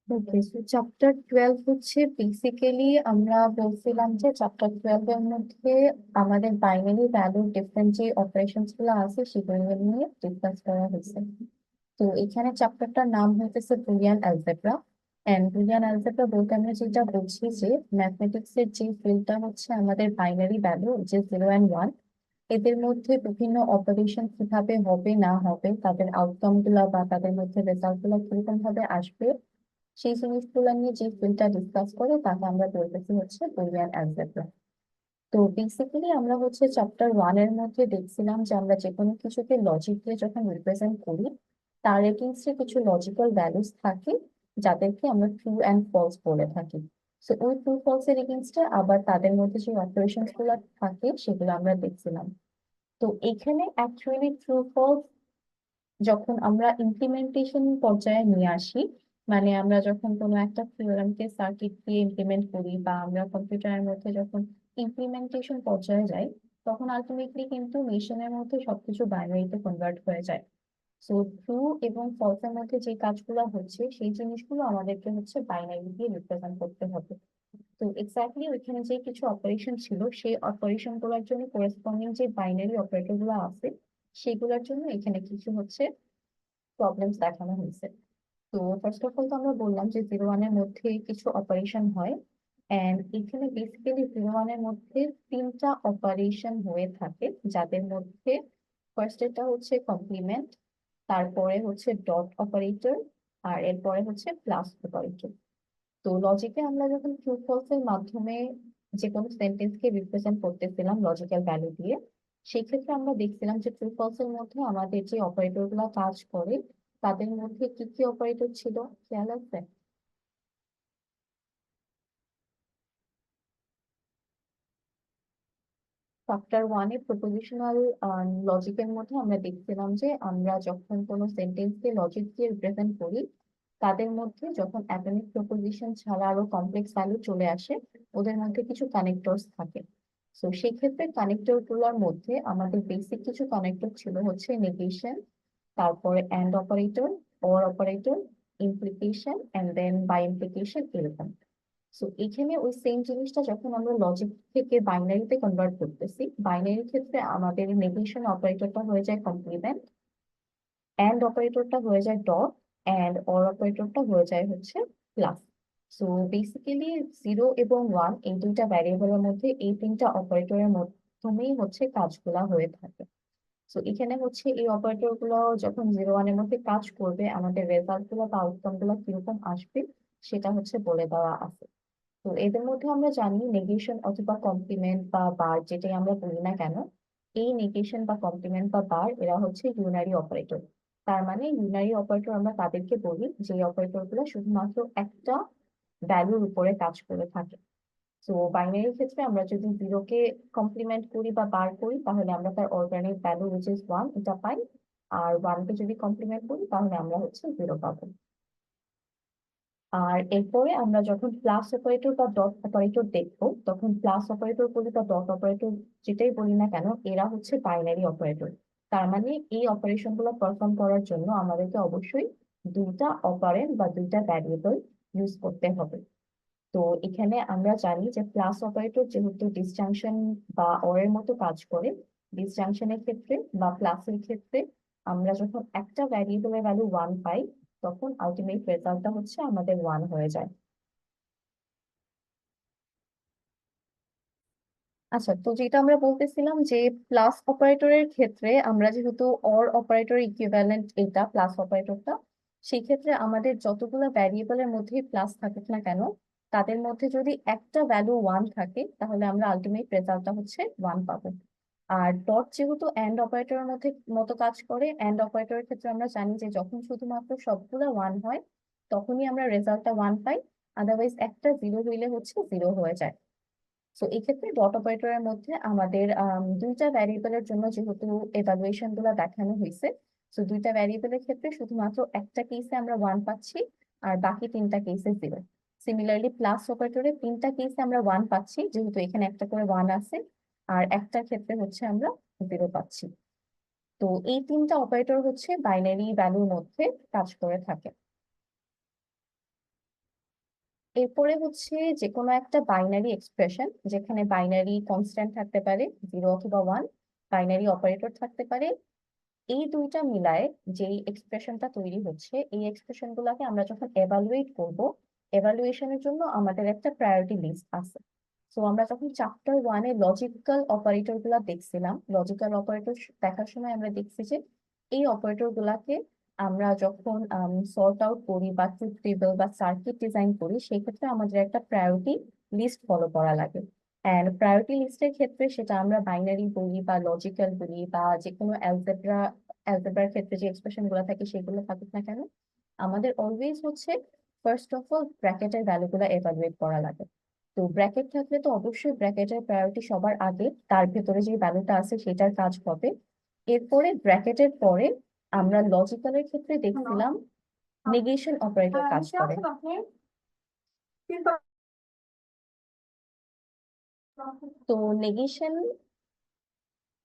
ওকে, so chapter 12 হচ্ছে basically আমরা বলছিলাম যে চ্যাপ্টার 12 এর মধ্যে আমাদের বাইনারি ভ্যালুর ডিফারেন্ট যে অপারেশনস গুলো আছে সেগুলো নিয়ে ডিসকাস করা হয়েছে। তো এখানে চ্যাপ্টারটার নাম হইতেছে Boolean algebra. And Boolean algebra বলতে আমরা যেটা বলছি যে ম্যাথমেটিক্স এর যে ফিল্ডটা হচ্ছে আমাদের বাইনারি ভ্যালু যে 0 and 1, এদের মধ্যে বিভিন্ন অপারেশন কিভাবে হবে না হবে, তাদের আউটকাম গুলা বা তাদের মধ্যে রেজাল্ট গুলা কিরকম ভাবে আসবে, সেই জিনিসগুলো নিয়ে যে ফিল্ডটা ডিসকাস করে তাকে আমরা বলতেছি হচ্ছে বুলিয়ান অ্যালজেব্রা। তো বেসিক্যালি আমরা হচ্ছে চ্যাপ্টার 1 এর মধ্যে দেখছিলাম যে আমরা যে কোনো কিছুকে লজিক দিয়ে যখন রিপ্রেজেন্ট করি, তার এগেইনস্টে কিছু লজিক্যাল ভ্যালুস থাকে যাদেরকে আমরা ট্রু অ্যান্ড ফলস বলে থাকি। তো ওই ট্রু ফলস এর এগেইনস্টে আবার তাদের মধ্যে যে অপারেশনস গুলো থাকে সেগুলো আমরা দেখছিলাম। তো এখানে অ্যাকচুয়ালি ট্রু ফলস যখন আমরা ইমপ্লিমেন্টেশন পর্যায়ে নিয়ে আসি, মানে আমরা যখন কোনো একটা থিওরেমকে সার্কিট দিয়ে ইমপ্লিমেন্ট করি বা আমরা কম্পিউটারের মধ্যে যখন ইমপ্লিমেন্টেশন পর্যায়ে যাই, তখন আলটিমেটলি কিন্তু মেশিনের মধ্যে সবকিছু বাইনারিতে কনভার্ট হয়ে যায়। সো ট্রু এবং ফলসের মধ্যে যে কাজগুলো হচ্ছে সেই জিনিসগুলো আমাদেরকে হচ্ছে বাইনারি দিয়ে রিপ্রেজেন্ট করতে হবে। তো এক্স্যাক্টলি ওইখানে যে কিছু অপারেশন ছিল সেই অপারেশন গুলোর জন্য করেসপন্ডিং যে বাইনারি অপারেটর গুলো আছে সেগুলোর জন্য এখানে কিছু হচ্ছে প্রবলেমস দেখানো হয়েছে। তো ফার্স্ট অফ অল তো আমরা বললাম যে 0 1 এর মধ্যে কিছু অপারেশন হয়। এন্ড এখানে বেসিক্যালি 0 1 এর মধ্যে তিনটা অপারেশন হয়ে থাকে, যাদের মধ্যে ফার্স্ট এটা হচ্ছে কমপ্লিমেন্ট, তারপরে হচ্ছে ডট অপারেটর, আর এরপরে হচ্ছে প্লাস অপারেটর। তো লজিকে আমরা যখন ট্রু ফলস এর মাধ্যমে যে কোনো সেন্টেন্সকে রিপ্রেজেন্ট করতেছিলাম লজিক্যাল ভ্যালু দিয়ে, সেই ক্ষেত্রে আমরা দেখছিলাম যে ট্রু ফলস এর মধ্যে আমাদের যে অপারেটর গুলো কাজ করে তাদের মধ্যে কি কি অপারেটর ছিল, খেয়াল আছে? চ্যাপ্টার 1-এ প্রপোজিশনাল লজিকের মধ্যে আমরা দেখছিলাম যে আমরা যখন কোনো সেন্টেন্সকে লজিক দিয়ে রিপ্রেজেন্ট করি, তাদের মধ্যে যখন অ্যাটমিক প্রপোজিশন ছাড়া আরো কমপ্লেক্স ভ্যালু চলে আসে, ওদের মধ্যে কিছু কানেক্টরস থাকে। তো সেই ক্ষেত্রে কানেক্টর গুলোর মধ্যে আমাদের বেসিক কিছু কানেক্টর ছিল হচ্ছে নেগেশন, তারপরে and operator, or operator, implication, and then bi implication, এরকম। সো এখানে ওই সেম জিনিসটা যখন আমরা লজিক থেকে বাইনারিতে কনভার্ট করতেছি, বাইনারির ক্ষেত্রে আমাদের নেগেশন অপারেটরটা হয়ে যায় কমপ্লিমেন্ট, এন্ড অপারেটরটা হয়ে যায় ডট, এন্ড অর অপারেটরটা হয়ে যায় হচ্ছে প্লাস। সো বেসিক্যালি 0 এবং 1 এই দুইটা ভ্যারিয়েবলের মধ্যে এই তিনটা অপারেটরের মাধ্যমেই হচ্ছে কাজগুলা হয়ে থাকে। তো এখানে হচ্ছে এই অপারেটর গুলো যখন 0 1 এর মধ্যে কাজ করবে আমাদের রেজাল্ট গুলো বা আউটকাম গুলো কিরকম আসবে সেটা হচ্ছে বলে দেওয়া আছে। তো এদের মধ্যে আমরা জানি নেগেশন অথবা কমপ্লিমেন্ট বা বার যেটাই আমরা বলি না কেন, এই নেগেশন বা কমপ্লিমেন্ট বা বার এরা হচ্ছে ইউনারি অপারেটর। তার মানে ইউনারি অপারেটর আমরা তাদেরকে বলি যে অপারেটর গুলো শুধুমাত্র একটা ভ্যালুর উপরে কাজ করে থাকে। তো বাইনারির ক্ষেত্রে আমরা যদি 0-কে কমপ্লিমেন্ট করি বা বার করি তাহলে আমরা তার অর্গানিক ভ্যালু উইচ ইজ 1 এটা পাই, আর 1-কে যদি কমপ্লিমেন্ট করি তাহলে আমরা হচ্ছে 0 পাবো। আর এরপরে আমরা যখন প্লাস অপারেটর বা ডট অপারেটর দেখবো, তখন প্লাস অপারেটর বলি বা ডট অপারেটর যেটাই বলি না কেন, এরা হচ্ছে বাইনারি অপারেটর। তার মানে এই অপারেশন গুলো পারফর্ম করার জন্য আমাদেরকে অবশ্যই দুইটা অপারেন্ড বা দুইটা ভ্যারিয়েবল ইউজ করতে হবে। তো এখানে আমরা জানি যে প্লাস অপারেটর যেহেতু ডিসজাংশন বা অর এর মতো কাজ করে, ডিসজাংশনের ক্ষেত্রে বা প্লাসের ক্ষেত্রে আমরা যখন একটা ভ্যারিয়েবলের ভ্যালু 1 পাই, তখন আলটিমেট রেজাল্টটা হচ্ছে আমাদের 1 হয়ে যায়। আচ্ছা, তো যেটা আমরা বলতেছিলাম যে প্লাস অপারেটরের ক্ষেত্রে আমরা যেহেতু অর অপারেটর ইকুইভ্যালেন্ট এটা প্লাস অপারেটরটা, সেই ক্ষেত্রে আমাদের যতগুলো ভ্যারিয়েবলের মধ্যে প্লাস থাকুক না কেন, তাদের মধ্যে যদি একটা ভ্যালু 1 থাকে তাহলে আমরা আলটিমেট রেজাল্টটা হচ্ছে 1 পাবো। আর ডট যেহেতু এন্ড অপারেটরের মধ্যে মতো কাজ করে, এন্ড অপারেটরের ক্ষেত্রে আমরা জানি যে যখন শুধুমাত্র সবগুলো 1 হয় তখনই আমরা রেজাল্টটা 1 পাই, আদারওয়াইজ একটা 0 হইলে হচ্ছে 0 হয়ে যায়। তো এই ক্ষেত্রে ডট অপারেটরের মধ্যে আমাদের দুইটা ভ্যারিয়েবলের জন্য যেহেতু এভালুয়েশন গুলো দেখানো হয়েছে, তো দুইটা ভ্যারিয়েবলের ক্ষেত্রে শুধুমাত্র একটা কেসে আমরা 1 পাচ্ছি আর বাকি তিনটা কেসে 0। সিমিলারলি প্লাস অপারেটরে তিনটা কেসে আমরা 1 পাচ্ছি যেহেতু এখানে একটা করে 1 আছে, আর একটা ক্ষেত্রে হচ্ছে আমরা 0 পাচ্ছি। তো এই তিনটা অপারেটর হচ্ছে বাইনারি ভ্যালুর মধ্যে কাজ করে থাকে। এরপরে হচ্ছে যে কোনো একটা বাইনারি এক্সপ্রেশন, যেখানে বাইনারি কনস্ট্যান্ট থাকতে পারে 0 অথবা 1, বাইনারি অপারেটর থাকতে পারে। এই দুইটা মিলায় যেই এক্সপ্রেশনটা তৈরি হচ্ছে, এই এক্সপ্রেশন গুলাকে আমরা যখন এভালুয়েট করব, এভালুয়েশনের জন্য আমাদের একটা প্রায়োরিটি লিস্ট আছে। তো আমরা যখন চ্যাপ্টার 1-এ লজিক্যাল অপারেটর গুলা দেখছিলাম, লজিক্যাল অপারেটর দেখার সময় আমরা দেখছি যে এই অপারেটর গুলাকে আমরা যখন সর্ট আউট করি বা ট্রুথ টেবিল বা সার্কিট ডিজাইন করি, সেই ক্ষেত্রে আমাদের একটা প্রায়োরিটি লিস্ট ফলো করা লাগে। এন্ড প্রায়োরিটি লিস্টের ক্ষেত্রে সেটা আমরা বাইনারি বলি বা লজিক্যাল বলি বা যে কোনো অ্যালজেব্রার ক্ষেত্রে যে এক্সপ্রেশন গুলো থাকে সেগুলো থাকুক না কেন, আমাদের অলওয়েজ হচ্ছে ফার্স্ট অফ অল ব্র্যাকেটের ভ্যালুগুলো এভালুয়েট করা লাগে। তো ব্র্যাকেট থাকলে তো অবশ্যই ব্র্যাকেটের প্রায়োরিটি সবার আগে, তার ভেতরে যে ভ্যালুটা আছে সেটার কাজ হবে। এরপরে ব্র্যাকেটের পরে আমরা লজিক্যালের ক্ষেত্রে দেখছিলাম নেগেশন অপারেটর কাজ করে। তো নেগেশন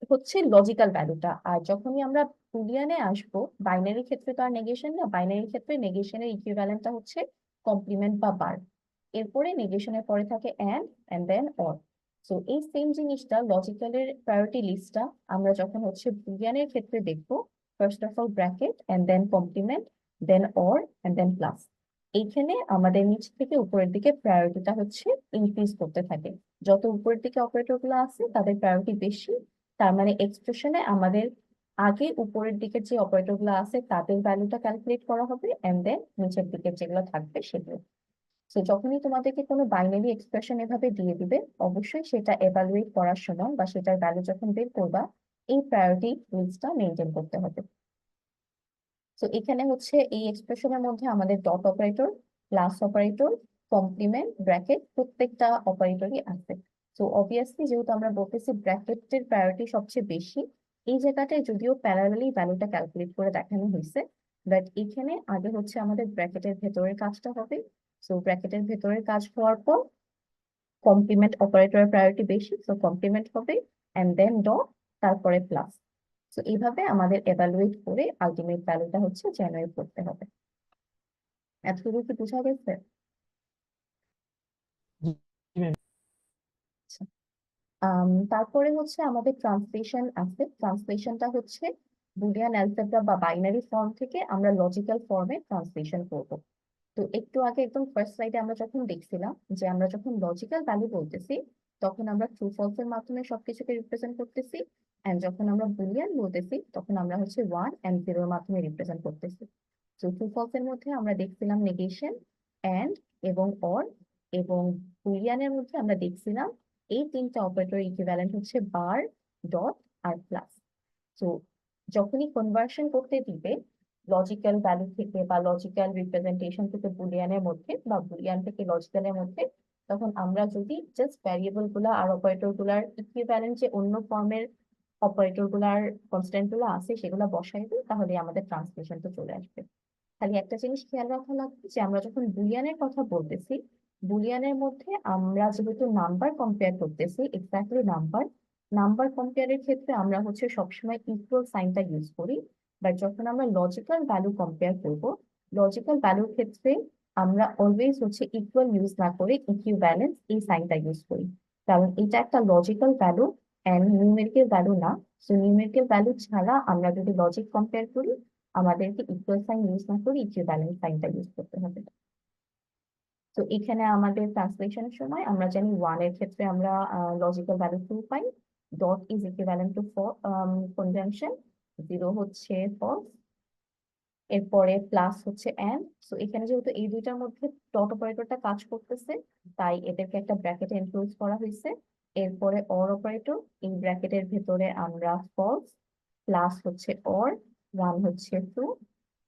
হচ্ছে লজিক্যাল ভ্যালুটা, আর যখনই আমরা বুলিয়ানে আসবো, বাইনারি ক্ষেত্রে তো আর নেগেশন না, বাইনারি ক্ষেত্রে নেগেশনের ইকুইভ্যালেন্টটা হচ্ছে কমপ্লিমেন্ট বা বার। এরপরে নেগেশনের পরে থাকে এন্ড দেন অর। সো এই সেম জিনিসটা লজিক্যালের প্রায়োরিটি লিস্টটা আমরা যখন হচ্ছে বুলিয়ানের ক্ষেত্রে দেখবো, first of all bracket and then complement, then or and then plus. এইখানে আমাদের নিচ থেকে উপরের দিকে প্রায়োরিটিটা হচ্ছে ইনক্রিজ করতে থাকে। যত উপরের দিকে অপারেটর গুলো আছে তাদের প্রায়োরিটি বেশি, তার মানে এক্সপ্রেশনে আমাদের আগে উপরের দিকের যে অপারেটর গুলো আছে তাদের ভ্যালুটা ক্যালকুলেট করা হবে এন্ড দেন নিচের দিকের যেগুলো থাকবে সেগুলো। তো যখনই তোমাদেরকে কোনো বাইনারি এক্সপ্রেশন এভাবে দিয়ে দিবে, অবশ্যই সেটা এভালুয়েট করার সময় বা সেটার ভ্যালু যখন বের করবা, এই প্রায়োরিটি লিস্টটা মেনটেন করতে হবে। তো এখানে হচ্ছে এই এক্সপ্রেশনের মধ্যে আমাদের dot operator, plus operator, complement, bracket প্রত্যেকটা অপারেটরই আছে। তো অবভিয়াসলি যেহেতু আমরা বলতেছি ব্র্যাকেটের প্রায়োরিটি সবচেয়ে বেশি, এই জায়গাটায় যদিও প্যারালালি ভ্যালুটা ক্যালকুলেট করে দেখানো হয়েছে, বাট এখানে আগে হচ্ছে আমাদের ব্র্যাকেটের ভেতরের কাজটা হবে। তো ব্র্যাকেটের ভেতরের কাজ হওয়ার পর কমপ্লিমেন্ট অপারেটরের প্রায়োরিটি বেশি, তো কমপ্লিমেন্ট হবে এন্ড দেন ডট, তারপরে প্লাস। তো এইভাবে আমাদের এভালুয়েট করে আলটিমেট ভ্যালুটা হচ্ছে জেনারেট করতে হবে। এতটুকু কি বোঝা গেছে? জি ম্যাম। আচ্ছা। তারপরে হচ্ছে আমাদের ট্রান্সলেশন আছে। ট্রান্সলেশনটা হচ্ছে বুলিয়ান অ্যালজেব্রা বা বাইনারি ফর্ম থেকে আমরা লজিক্যাল ফর্মে ট্রান্সলেশন করব। তো একটু আগে একদম ফার্স্ট স্লাইডে আমরা যখন দেখছিলাম যে আমরা যখন লজিক্যাল ভ্যালু বলতেছি, তখন আমরা ট্রু ফলস এর মাধ্যমে সবকিছুকে রিপ্রেজেন্ট করতেছি, এন্ড যখন আমরা বুলিয়ান বলতেছি তখন আমরা হচ্ছে 1 এন্ড 0 এর মাধ্যমে রিপ্রেজেন্ট করতেছি। তো ট্রু ফলস এর মধ্যে আমরা দেখছিলাম নেগেশন, এন্ড এবং অর, এবং বুলিয়ানের মধ্যে আমরা দেখছিলাম এই তিনটা অপারেটর ইকুইভ্যালেন্ট হচ্ছে বার, ডট আর প্লাস। তো যখনই কনভার্সন করতে দিবে লজিক্যাল ভ্যালু থেকে বা লজিক্যাল রিপ্রেজেন্টেশন থেকে বুলিয়ানের মধ্যে বা বুলিয়ান থেকে লজিক্যালের মধ্যে, তখন আমরা যদি জাস্ট ভ্যারিয়েবল গুলা আর অপারেটর গুলার ইকুইভ্যালেন্ট যে অন্য ফর্মের অপারেটর গুলার কনস্ট্যান্ট গুলো আছে সেগুলো বসাই দিই, তাহলে আমাদের ট্রান্সলেশনটা চলে আসবে। খালি একটা জিনিস খেয়াল রাখা লাগবে যে আমরা যখন বুলিয়ানের কথা বলতেছি, বুলিয়ানের মধ্যে আমরা যেহেতু নাম্বার কম্পেয়ার করতেছি, এক্স্যাক্টলি নাম্বার, নাম্বার কম্পেয়ারের ক্ষেত্রে আমরা হচ্ছে সবসময় ইকুয়াল সাইনটা ইউজ করি। বাট যখন আমরা লজিক্যাল ভ্যালু কম্পেয়ার করব, লজিক্যাল ভ্যালুর ক্ষেত্রে আমরা অলওয়েজ হচ্ছে ইকুয়াল ইউজ না করে ইকুইভ্যালেন্স এই সাইনটা ইউজ করি, কারণ এটা একটা logical value and numerical value না। সো নিউমেরিক্যাল ভ্যালু ছাড়া আমরা যদি লজিক কম্পেয়ার করি, আমাদেরকে ইকুয়াল সাইন ইউজ না করে ইকুইভ্যালেন্ট সাইনটা ইউজ করতে হবে। তো এখানে আমাদের ট্রান্সলেশনের সময় আমরা জানি 1 এর ক্ষেত্রে আমরা logical value 2 pi, dot is equivalent to conjunction, 0 হচ্ছে ফলস, এরপরে প্লাস হচ্ছে এন্ড। সো এখানে যেহেতু এই দুইটার মধ্যে ডট অপারেটরটা কাজ করতেছে, তাই এদেরকে একটা ব্র্যাকেটে ইনক্লুড করা হয়েছে। এরপরে অর অপারেটর, এই ব্র্যাকেটের ভেতরে আমরা ফলস, প্লাস হচ্ছে অর, 1 হচ্ছে ট্রু।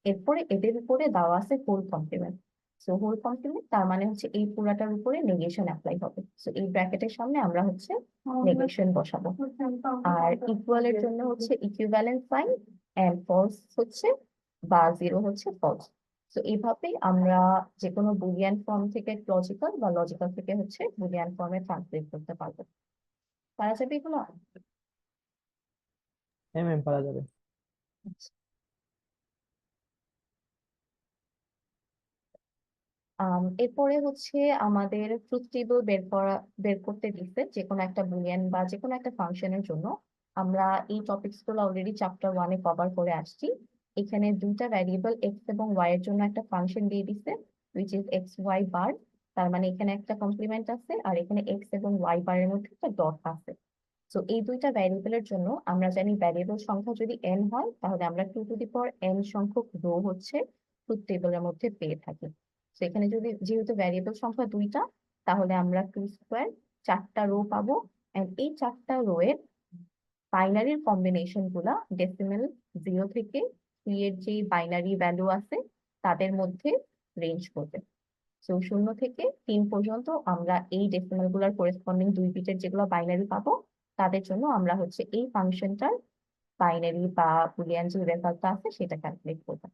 এরপরে এদের উপরে দেওয়া আছে whole complement. So whole complement তার মানে হচ্ছে এই পুরাটার উপরে নেগেশন অ্যাপ্লাই হবে। সো এই ব্র্যাকেটের সামনে আমরা হচ্ছে নেগেশন বসাবো। আর ইকুয়াল এর জন্য হচ্ছে ইকুইভ্যালেন্ট সাইন, এন্ড ফলস হচ্ছে বা 0 হচ্ছে ফলস। তো এইভাবে আমরা যে কোনো বুলিয়ান ফর্ম থেকে লজিক্যাল বা লজিক্যাল থেকে হচ্ছে বুলিয়ান ফর্মে ট্রান্সলেট করতে পারবো। পারা যাবে এগুলো? হ্যাঁ ম্যাম, পারা যাবে। আচ্ছা। এরপরে হচ্ছে আমাদের ট্রুথ টেবিল বের করতে দিচ্ছে যে কোনো একটা বুলিয়ান বা যে কোনো একটা ফাংশনের জন্য। আমরা এই টপিকস গুলো অলরেডি চ্যাপ্টার 1-এ কভার করে আসছি। এখানে দুইটা ভ্যারিয়েবল এক্স এবং ওয়াই এর জন্য একটা ফাংশন দিয়ে দিচ্ছে, which is x y bar. তার মানে এখানে একটা কমপ্লিমেন্ট আছে আর এখানে এক্স এবং ওয়াই বারের মধ্যে একটা ডট আছে। তো এই দুইটা ভ্যারিয়েবলের জন্য আমরা জানি ভ্যারিয়েবল সংখ্যা যদি n হয় তাহলে আমরা 2n সংখ্যক রো হচ্ছে ট্রুথ টেবিলের মধ্যে পেয়ে থাকি। তো এখানে যদি যেহেতু ভ্যারিয়েবল সংখ্যা দুইটা, তাহলে আমরা 2 স্কোয়ার 4টা রো পাবো। এন্ড এই 4টা রো এর বাইনারির কম্বিনেশন গুলা ডেসিমেল 0 থেকে 3 এর যে বাইনারি ভ্যালু আছে তাদের মধ্যে রেঞ্জ করবে। তো 0 থেকে 3 পর্যন্ত আমরা এই ডেসিমাল গুলার করেসপন্ডিং 2 বিটের যেগুলো বাইনারি পাবো, তাদের জন্য আমরা হচ্ছে এই ফাংশনটার বাইনারি বা বুলিয়ান যে রেজাল্টটা আছে সেটা ক্যালকুলেট করবো।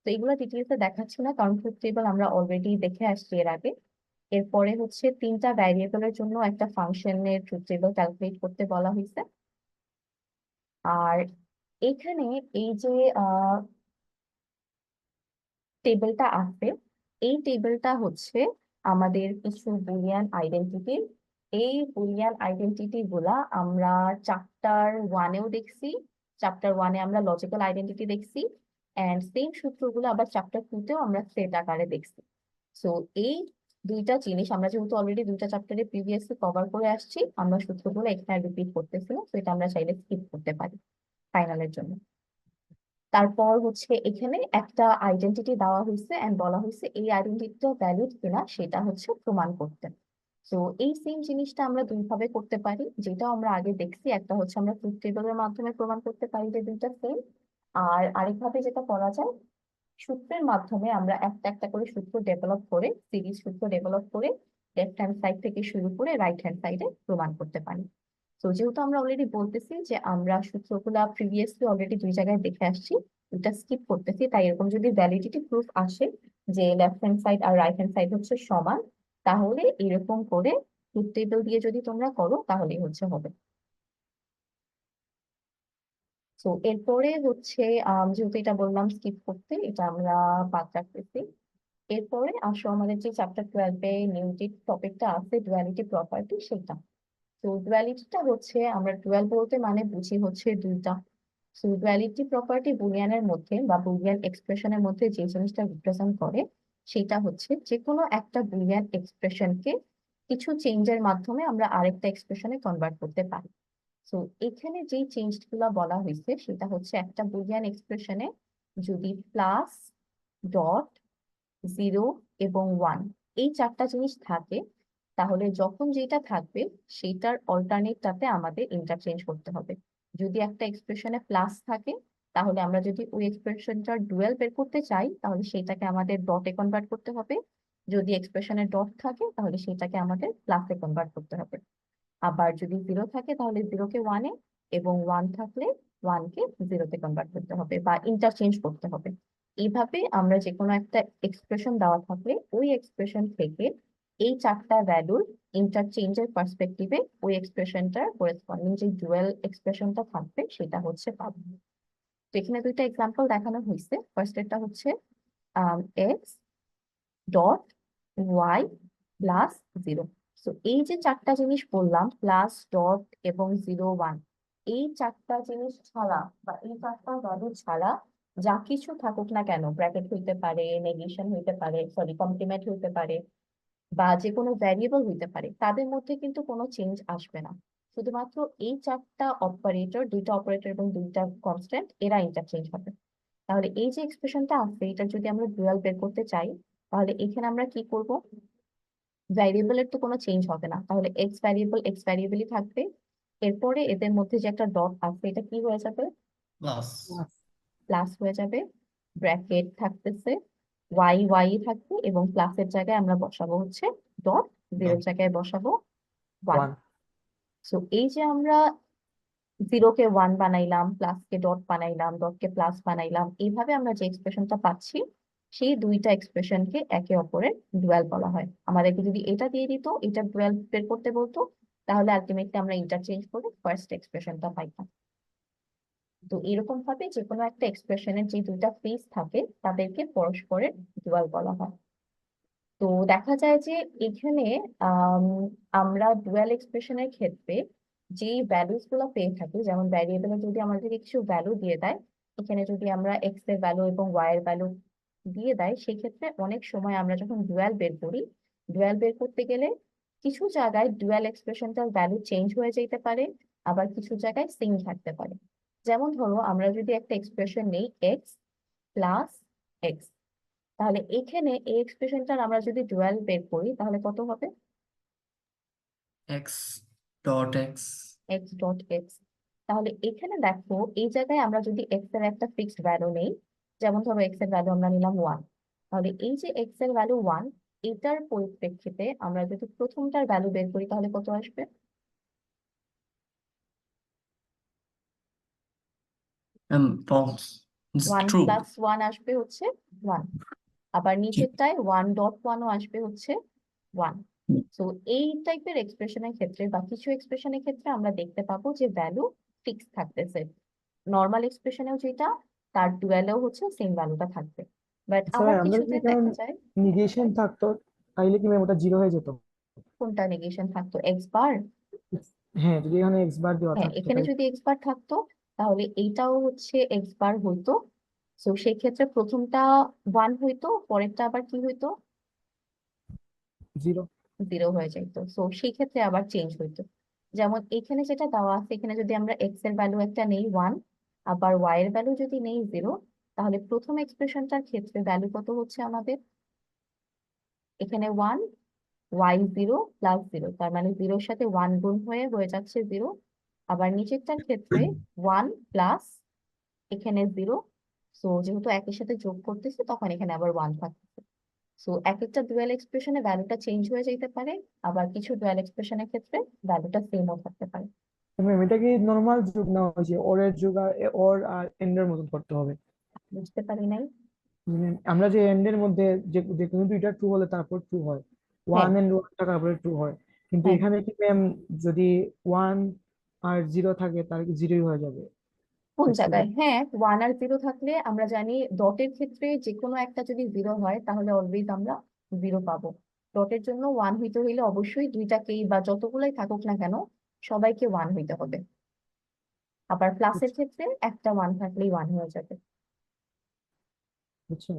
তো এগুলো ডিটেলসে দেখাচ্ছি না কারণ ট্রুথ টেবিল আমরা অলরেডি দেখে আসছি এর আগে। এরপরে হচ্ছে 3টা ভ্যারিয়েবলের জন্য একটা ফাংশনের ট্রুথ টেবিল ক্যালকুলেট করতে বলা হয়েছে। আর এখানে এই যে টেবিলটা আছে, এই টেবিলটা হচ্ছে আমাদের কিছু বুলিয়ান আইডেন্টিটি। এই বুলিয়ান আইডেন্টিটি গুলা আমরা চ্যাপ্টার 1-এও দেখছি। চ্যাপ্টার 1-এ আমরা লজিক্যাল আইডেন্টিটি দেখছি, এন্ড সেম সূত্রগুলো আবার চ্যাপ্টার 2-তেও আমরা সেট আকারে দেখছি। সো এই দুইটা জিনিস আমরা যেহেতু অলরেডি দুইটা চ্যাপ্টারে প্রিভিয়াসলি কভার করে আসছি, আমরা সূত্রগুলো এখানে রিপিট করতেছি না, তো এটা আমরা চাইলে স্কিপ করতে পারি ফাইনালের জন্য। তারপর হচ্ছে এখানে একটা আইডেন্টিটি দেওয়া হয়েছে এন্ড বলা হয়েছে এই আইডেন্টিটিটা ভ্যালিড কিনা সেটা হচ্ছে প্রমাণ করতে। তো এই সেম জিনিসটা আমরা দুইভাবে করতে পারি, যেটা আমরা আগে দেখছি। একটা হচ্ছে আমরা ট্রুথ টেবিলের মাধ্যমে প্রমাণ করতে পারি যে দুইটা সেম। আর আরেকভাবে যেটা করা যায়, সূত্রের মাধ্যমে আমরা একটা একটা করে সূত্র ডেভেলপ করে, সিরিজ সূত্র ডেভেলপ করে লেফট হ্যান্ড সাইড থেকে শুরু করে রাইট হ্যান্ড সাইডে প্রমাণ করতে পারি। তো যেহেতু আমরা অলরেডি বলতেছি যে আমরা সূত্রগুলা প্রিভিয়াসলি অলরেডি দুই জায়গায় দেখে আসছি, এটা স্কিপ করতেছি, তাই এরকম যদি ভ্যালিডিটি প্রুফ আসে যে লেফট হ্যান্ড সাইড আর রাইট হ্যান্ড সাইড হচ্ছে সমান, তাহলে এরকম করে ট্রুথ টেবিল দিয়ে যদি তোমরা করো তাহলেই হচ্ছে হবে। তো এরপরে হচ্ছে যেহেতু এটা বললাম স্কিপ করতে, এটা আমরা বাদ রাখতেছি। এরপরে আসো আমাদের যে চ্যাপ্টার 12-এ নিউ টপিকটা আছে ডুয়ালিটি প্রপার্টি, সেটা। তো ডুয়ালিটিটা হচ্ছে আমরা ডুয়াল বলতে মানে বুঝি হচ্ছে দুইটা। তো ডুয়ালিটি প্রপার্টি বুলিয়ানের মধ্যে বা বুলিয়ান এক্সপ্রেশনের মধ্যে যে জিনিসটা রিপ্রেজেন্ট করে সেটা হচ্ছে যে কোনো একটা বুলিয়ান এক্সপ্রেশনকে কিছু চেঞ্জের মাধ্যমে আমরা আরেকটা এক্সপ্রেশনে কনভার্ট করতে পারি। তো এখানে যে চেঞ্জ গুলা বলা হয়েছে সেটা হচ্ছে একটা বুলিয়ান এক্সপ্রেশনে যদি প্লাস, ডট, 0 এবং 1 এই 4টা জিনিস থাকে, তাহলে যখন যেটা থাকবে সেটার অল্টারনেটটাতে আমাদের ইন্টারচেঞ্জ করতে হবে। যদি একটা এক্সপ্রেশনে প্লাস থাকে, তাহলে আমরা যদি ওই এক্সপ্রেশনটার ডুয়াল বের করতে চাই তাহলে সেটাকে আমাদের ডটে কনভার্ট করতে হবে। যদি এক্সপ্রেশনে ডট থাকে তাহলে সেটাকে আমাদের প্লাসে কনভার্ট করতে হবে। আবার যদি 0 থাকে তাহলে 0-কে 1-এ, এবং 1 থাকলে 1-কে 0-তে কনভার্ট করতে হবে বা ইন্টারচেঞ্জ করতে হবে। এইভাবে আমরা যে কোনো একটা এক্সপ্রেশন দেওয়া থাকলে ওই এক্সপ্রেশন থেকে এই 4টা ভ্যালুর ইন্টারচেঞ্জের পার্সপেক্টিভে ওই এক্সপ্রেশনটার করেসপন্ডিং যে ডুয়াল এক্সপ্রেশনটা থাকবে সেটা হচ্ছে পাবো। তো এখানে দুইটা এক্সাম্পল দেখানো হয়েছে। ফার্স্ট এটা হচ্ছে এক্স ডট ওয়াই প্লাস 0। তো এই যে 4টা জিনিস বললাম, প্লাস, ডট এবং 0, 1, এই 4টা জিনিস ছাড়া বা এই 4টা ভ্যালু ছাড়া যা কিছু থাকুক না কেন, ব্র্যাকেট হইতে পারে, নেগেশন হইতে পারে, সরি কমপ্লিমেন্ট হইতে পারে, বা যে কোনো ভ্যারিয়েবল হইতে পারে, তাদের মধ্যে কিন্তু কোনো চেঞ্জ আসবে না। শুধুমাত্র এই 4টা অপারেটর, দুইটা অপারেটর এবং দুইটা কনস্ট্যান্ট, এরা ইন্টারচেঞ্জ হবে। তাহলে এই যে এক্সপ্রেশনটা আছে এটা যদি আমরা ডুয়াল বের করতে চাই, তাহলে এখানে আমরা কি করব? ভ্যারিয়েবলের তো কোনো চেঞ্জ হবে না, তাহলে এক্স ভ্যারিয়েবলই থাকবে। এরপরে এদের মধ্যে যে একটা ডট আছে এটা কি হয়ে যাবে? প্লাস প্লাস হয়ে যাবে। ব্র্যাকেট থাকতেছে, ওয়াই ওয়াই থাকবে, এবং প্লাসের জায়গায় আমরা বসাবো হচ্ছে ডট, জিরোর ডট জায়গায় বসাবো 1। 1 সো এই যে আমরা 0-কে 1 বানাইলাম, প্লাসকে ডট বানাইলাম, ডটকে প্লাস বানাইলাম, এইভাবে আমরা যে এক্সপ্রেশনটা পাচ্ছি সেই দুইটা এক্সপ্রেশনকে একে অপরের ডুয়াল বলা হয়। আমাদেরকে যদি এটা দিয়ে দিত, এটা ডুয়াল বের করতে বলতো, তাহলে আলটিমেটলি আমরা ইন্টারচেঞ্জ করে ফার্স্ট এক্সপ্রেশনটা পাইতাম। তো এরকম ভাবে যে কোনো একটা এক্সপ্রেশনের যে দুইটা ফেস থাকে তাদেরকে পরস্পরের ডুয়াল বলা হয়। তো দেখা যায় যে এখানে আম, আমরা ডুয়াল এক্সপ্রেশনের ক্ষেত্রে যে ভ্যালুস গুলো পেয়ে থাকি, যেমন ভ্যারিয়েবলে যদি আমাদেরকে কিছু ভ্যালু দিয়ে দেয়, এখানে যদি আমরা এক্স এর ভ্যালু এবং ওয়াই এর ভ্যালু দিয়ে দেয়, সেক্ষেত্রে অনেক সময় আমরা যখন ডুয়াল বের করি, ডুয়াল বের করতে গেলে কিছু জায়গায় ডুয়াল এক্সপ্রেশনটার ভ্যালু চেঞ্জ হয়ে যেতে পারে, আবার কিছু জায়গায় সেম থাকতে পারে। যেমন ধরো আমরা যদি একটা এক্সপ্রেশন নেই এক্স প্লাস এক্স, তাহলে এখানে এই এক্সপ্রেশনটার আমরা যদি ডুয়াল বের করি তাহলে কত হবে? X dot x. X dot x. তাহলে এখানে দেখো এই জায়গায় আমরা যদি এক্স এর একটা ফিক্সড ভ্যালু নেই, যেমন ধরো এক্স এর ভ্যালু আমরা নিলাম ওয়ান, তাহলে এই যে এক্স এর ভ্যালু ওয়ান, এটার পরিপ্রেক্ষিতে আমরা যদি প্রথমটার ভ্যালু বের করি তাহলে কত আসবে? False. One true. Plus one আসবে হচ্ছে ওয়ান, আবার নিচেরটায় ওয়ান ডট ওয়ানও আসবে হচ্ছে ওয়ান। তো এই টাইপের এক্সপ্রেশনের ক্ষেত্রে বা কিছু এক্সপ্রেশনের ক্ষেত্রে আমরা দেখতে পাবো যে ভ্যালু ফিক্স থাকতেছে, নর্মাল এক্সপ্রেশনেও যেটা, তার ডুয়ালেও হচ্ছে সেম ভ্যালুটা থাকবে। বাট আচ্ছা আবার ভাই, আমরা কিছুতে যদি যেমন দেখা যায় নিগেশন থাকতো তাইলে কি ম্যাম ওটা জিরো হয়ে যেত? কোনটা নেগেশন থাকতো, এক্স বার? হ্যাঁ, যদি এখানে এক্স বার দেওয়া হ্যাঁ, থাকতো এখানে তাই। যদি এক্স বার থাকতো তাহলে এইটাও হচ্ছে এক্স বার হইতো। তো সেই ক্ষেত্রে প্রথমটা ওয়ান হইতো, পরেরটা আবার কি হইতো? জিরো। জিরো হয়ে যাইতো। তো সেই ক্ষেত্রে আবার চেঞ্জ হইতো। যেমন এখানে যেটা দেওয়া আছে, এখানে যদি আমরা এক্স এর ভ্যালু একটা নেই ওয়ান, আবার ওয়াই এর ভ্যালু যদি নেই জিরো, তাহলে প্রথম এক্সপ্রেশনটার ক্ষেত্রে ভ্যালু কত হচ্ছে আমাদের? এখানে one, Y zero plus zero, তার মানে জিরোর সাথে ওয়ান গুণ হয়ে হয়ে যাচ্ছে জিরো। আবার নিচেরটার ক্ষেত্রে ওয়ান প্লাস এখানে জিরো, সো যেহেতু একের সাথে যোগ করতেছি তখন এখানে আবার ওয়ান থাকতেছে। সো এক একটা ডুয়াল এক্সপ্রেশনে ভ্যালুটা চেঞ্জ হয়ে যেতে পারে, আবার কিছু ডুয়াল এক্সপ্রেশনের ক্ষেত্রে ভ্যালুটা সেমও থাকতে পারে। ম্যাম এটা কি নর্মাল যুগ না হয়েছে ওর এর যুগ আর ওর আর এন্ড এর মতন করতে হবে? বুঝতে পারি নাই। আমরা যে এন্ড এর মধ্যে যে যে কোনো দুইটা ট্রু হলে তারপর ট্রু হয়, হ্যাঁ, ওয়ান এন্ড ওয়ান তারপরে ট্রু হয়, কিন্তু হ্যাঁ, এখানে কি ম্যাম যদি ওয়ান আর জিরো থাকে তাহলে কি জিরোই হয়ে যাবে? কোন নাকি জায়গায়? হ্যাঁ, ওয়ান আর জিরো থাকলে আমরা জানি ডটের ক্ষেত্রে যে কোনো একটা যদি জিরো হয় তাহলে অলওয়েজ আমরা জিরো পাবো। ডটের জন্য ওয়ান হইতে হইলে অবশ্যই দুইটাকেই বা যতগুলাই থাকুক না কেন সবাইকে ওয়ান হইতে হবে। আবার প্লাসের ক্ষেত্রে একটা ওয়ান থাকলেই ওয়ান হয়ে যাবে। বুঝছেন?